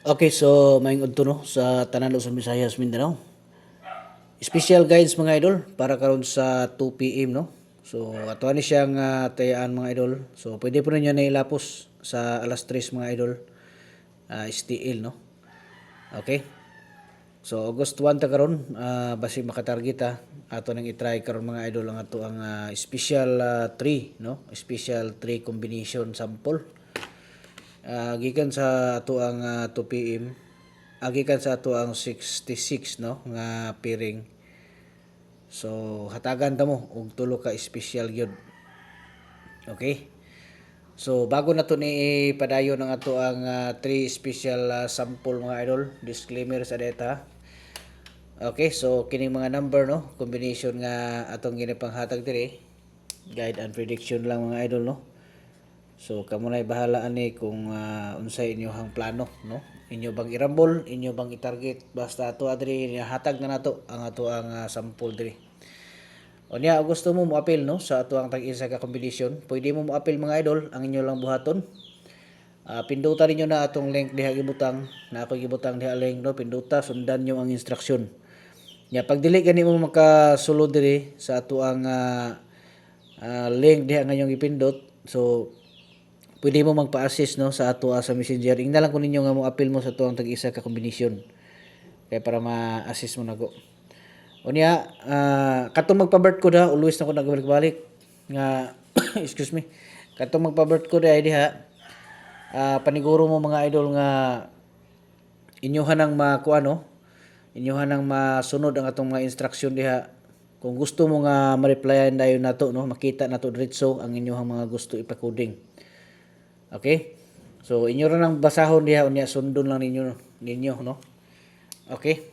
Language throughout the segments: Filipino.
Okay, so maingod to no sa tanan Luzon, Visayas, Mindanao. Special guides mga idol para karon sa 2 PM no. So ato ni siyang tayaan mga idol. So pwede po ninyo na ilapos sa alas 3 mga idol. STL no. Okay. So August 1 ta karon basi makatarget ato nang i-try karon mga idol ang ato ang special 3 no. Special 3 combination sample. Gikan sa ato ang 2 PM, gikan sa ato ang 66 no nga pairing. So hatagan ta mo og tulo ka special gyud. Okay? So bago na to ni padayon ang ato ang 3 special sample mga idol, disclaimer sa data. Okay, so kining mga number no, combination nga atong ginapanghatag diri, guide and prediction lang mga idol no. So kamo nay bahala ani kung unsay inyohang plano no. Inyo bang irambol, inyo bang i-target, basta ato adiri hatag na nato ang ato ang sample diri. Unya gusto mo mo-appeal no sa ato ang tag-isa ka kombinasyon, pwede mo mo-appeal mga idol, ang inyo lang buhaton. Pinduta ninyo na atong link diha gibutang, na ako gibutang diha link no, pinduta sundan nyo ang instruction. Nya pag dili gani mo makasulod diri sa ato ang link diha nga inyong ipindot, so pwede mo magpa-assist no sa ato sa Messenger. Ingna lang ko ninyo nga mo appeal mo sa ato ang tag-isa ka kombinasyon. Kaya para ma-assist mo nago. Unya, katong magpa-birth code always na ko nagbalik-balik nga excuse me. Katong magpa-birth code ay diha, paniguro mo mga idol nga inyohan ang makuano, inyohan ang masunod ang atong mga instruction diha. Kung gusto mo nga ma-replyan dayon nato no, makita nato diretso ang inyohang mga gusto ipa-coding. Okay? So inyo ra nang basahon diha unya sundon lang ninyo no. Okay?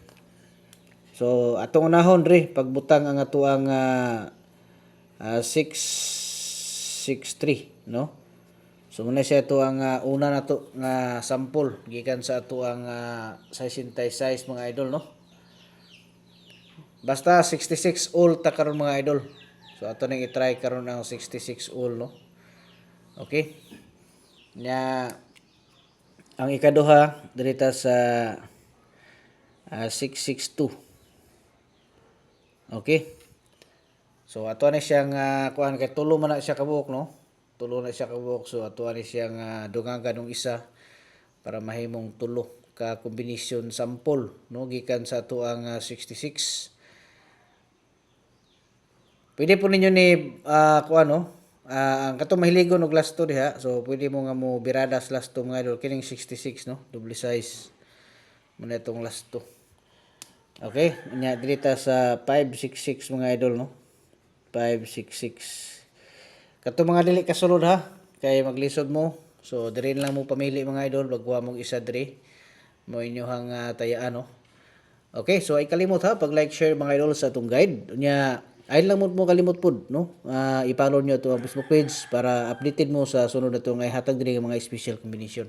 So atong unahon dre pagbutang ang ato ang 663 no. So muna siya ato ang una nato nga sample gikan sa ato ang 66 mga idol no. Basta 66 all ta karon mga idol. So ato nang i-try karon ang 66 all no. Okay? Nya ang ikaduha dirita sa 662. Okay? So ato ni siyang kuan kay tulo man na siya kabuok no. Tulo na siya kabuok, so ato ni siyang dungagan ng isa para mahimong tulo ka combination sample no gikan sa ato ang 66. Pwede po ninyo ni kuan no. Ang katong mahiligon og last 2 diha, so pwede mo nga mo biradas last 2 mga idol kining 66 no, double size mo na itong last 2. Okay, nya dirita sa 566 mga idol no. 566. Kato mga dili kasulod ha, kay maglisod mo. So diri lang mo pamili mga idol, bagwa mong isa diri mo inyohang tayaan no. Okay, so ay kalimot ha pag like share mga idol sa atong guide. Nya ay lang mo kalimot pod no. I-follow nyo to ang Facebook page para updated mo sa sunod na to nga ihatag diri nga mga special combination.